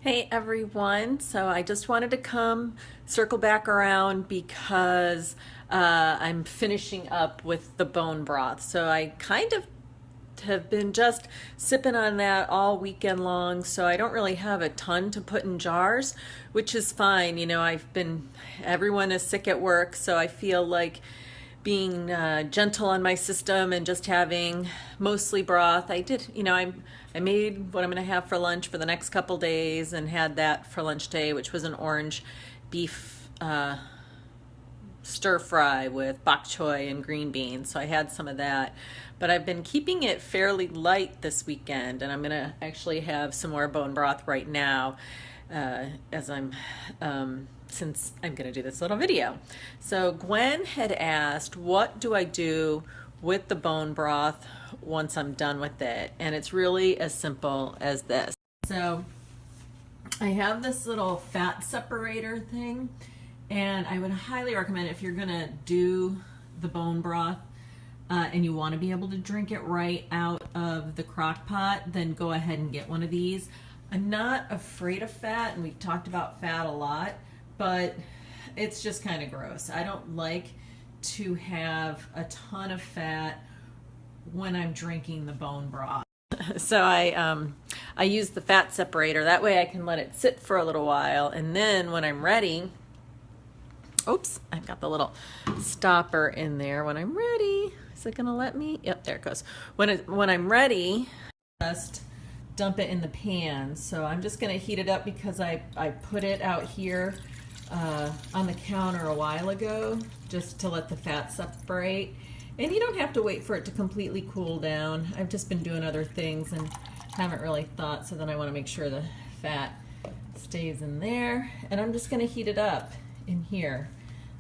Hey everyone, so I just wanted to come circle back around because I'm finishing up with the bone broth. So I kind of have been just sipping on that all weekend long, so I don't really have a ton to put in jars, which is fine. Everyone is sick at work, so I feel like being gentle on my system and just having mostly broth. I made what I'm going to have for lunch for the next couple days and had that for lunch today, which was an orange beef stir fry with bok choy and green beans. So I had some of that, but I've been keeping it fairly light this weekend, and I'm going to actually have some more bone broth right now as I'm since I'm going to do this little video. So Gwen had asked, what do I do with the bone broth once I'm done with it? And it's really as simple as this. So I have this little fat separator thing, and I would highly recommend, if you're going to do the bone broth and you want to be able to drink it right out of the crock pot, then go ahead and get one of these. I'm not afraid of fat, and we've talked about fat a lot, but it's just kind of gross. I don't like to have a ton of fat when I'm drinking the bone broth. So I use the fat separator. That way I can let it sit for a little while, and then when I'm ready, oops, I've got the little stopper in there. When I'm ready, is it gonna let me? Yep, there it goes. When I'm ready, just dump it in the pan. So I'm just gonna heat it up because I put it out here on the counter a while ago just to let the fat separate. And you don't have to wait for it to completely cool down. I've just been doing other things and haven't really thought, so then I want to make sure the fat stays in there. And I'm just going to heat it up in here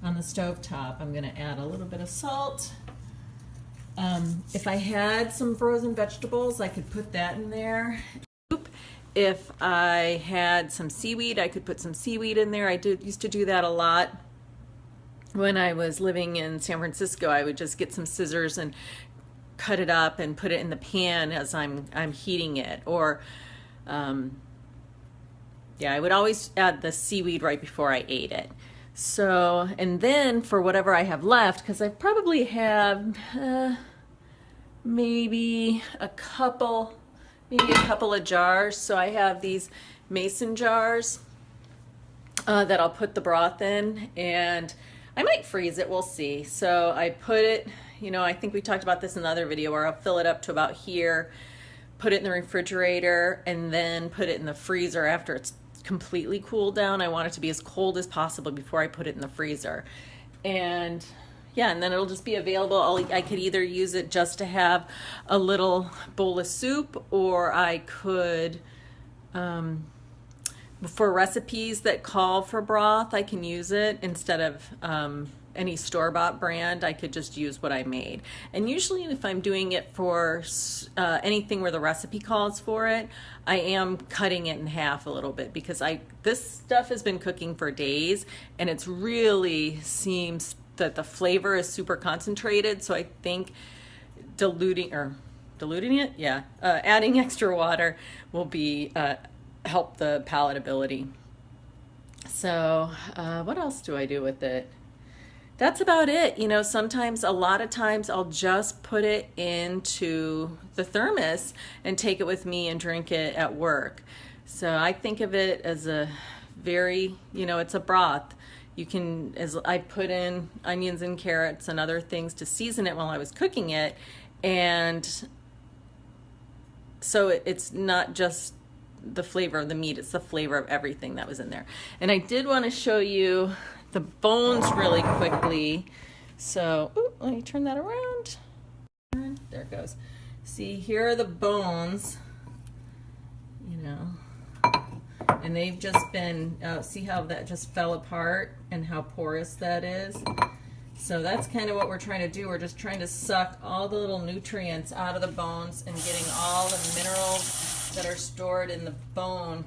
on the stove top. I'm going to add a little bit of salt. If I had some frozen vegetables, I could put that in there. If I had some seaweed, I could put some seaweed in there. Used to do that a lot. When I was living in San Francisco, I would just get some scissors and cut it up and put it in the pan as I'm heating it. Or, yeah, I would always add the seaweed right before I ate it. So, and then for whatever I have left, because I probably have maybe a couple of jars. So I have these mason jars that I'll put the broth in, and I might freeze it, we'll see. So I put it, I think we talked about this in another video, where I'll fill it up to about here, put it in the refrigerator, and then put it in the freezer after it's completely cooled down. I want it to be as cold as possible before I put it in the freezer. And yeah, and then it'll just be available. I could either use it just to have a little bowl of soup, or I could, for recipes that call for broth, I can use it instead of any store-bought brand. I could just use what I made. And usually if I'm doing it for anything where the recipe calls for it, I am cutting it in half a little bit, because this stuff has been cooking for days, and it's really seems that the flavor is super concentrated. So I think diluting it, yeah, adding extra water will be help the palatability. So what else do I do with it? That's about it. A lot of times I'll just put it into the thermos and take it with me and drink it at work. So I think of it as a very, it's a broth. You can, as I put in onions and carrots and other things to season it while I was cooking it. And so it's not just the flavor of the meat, it's the flavor of everything that was in there. And I did want to show you the bones really quickly. So, let me turn that around. There it goes. See, here are the bones, and they've just been, see how that just fell apart and how porous that is? So that's kind of what we're trying to do. We're just trying to suck all the little nutrients out of the bones and getting all the minerals that are stored in the bone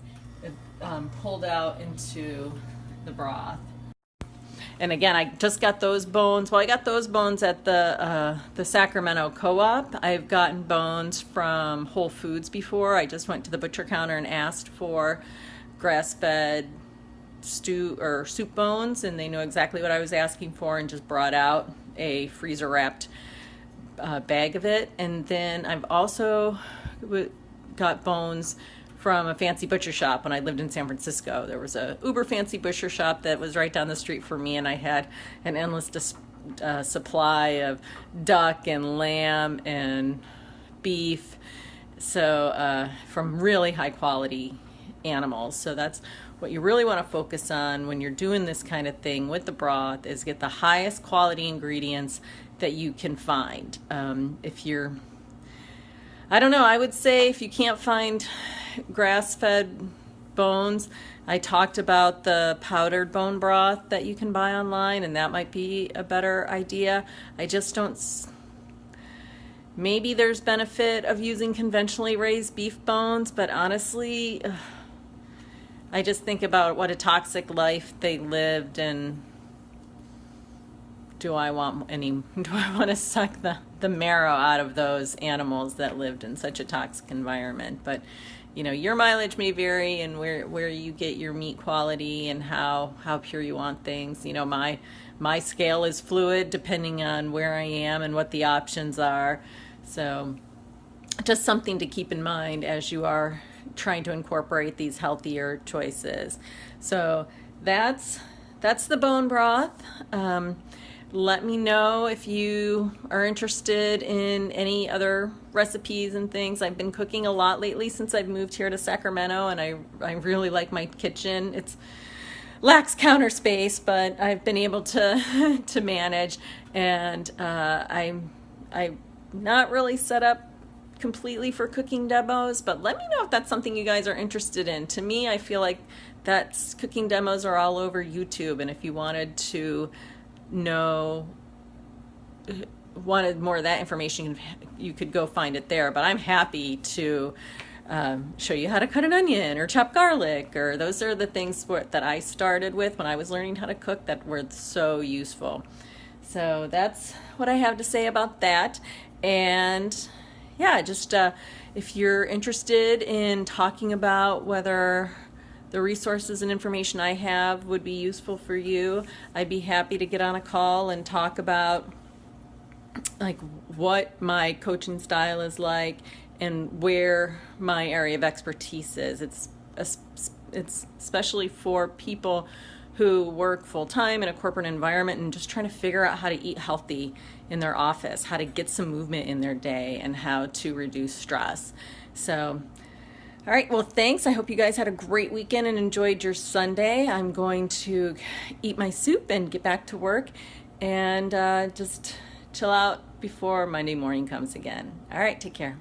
pulled out into the broth. And again, I just got those bones. Well, I got those bones at the Sacramento Co-op. I've gotten bones from Whole Foods before. I just went to the butcher counter and asked for grass-fed stew or soup bones, and they know exactly what I was asking for and just brought out a freezer wrapped bag of it. And then I've also got bones from a fancy butcher shop. When I lived in San Francisco, there was a uber fancy butcher shop that was right down the street from me, and I had an endless supply of duck and lamb and beef, so from really high quality animals. So that's what you really want to focus on when you're doing this kind of thing with the broth, is get the highest quality ingredients that you can find. If you're, I don't know, I would say if you can't find grass-fed bones, I talked about the powdered bone broth that you can buy online, and that might be a better idea. I just don't, maybe there's benefit of using conventionally raised beef bones, but honestly, I just think about what a toxic life they lived, and do I want to suck the marrow out of those animals that lived in such a toxic environment? But you know, your mileage may vary, and where you get your meat quality and how pure you want things. You know, my scale is fluid depending on where I am and what the options are. So just something to keep in mind as you are trying to incorporate these healthier choices. So that's the bone broth. Let me know if you are interested in any other recipes and things. I've been cooking a lot lately since I've moved here to Sacramento, and I really like my kitchen. It's lacks counter space, but I've been able to to manage, and I'm not really set up completely for cooking demos, but let me know if that's something you guys are interested in. To me, I feel like cooking demos are all over YouTube, and if you wanted wanted more of that information, you could go find it there. But I'm happy to show you how to cut an onion or chop garlic, or those are the things that I started with when I was learning how to cook that were so useful. So that's what I have to say about that. And yeah, just if you're interested in talking about whether the resources and information I have would be useful for you, I'd be happy to get on a call and talk about like what my coaching style is like and where my area of expertise is. It's especially for people who work full-time in a corporate environment and just trying to figure out how to eat healthy in their office, how to get some movement in their day, and how to reduce stress. So all right, well, thanks. I hope you guys had a great weekend and enjoyed your Sunday. I'm going to eat my soup and get back to work and just chill out before Monday morning comes again. All right, take care.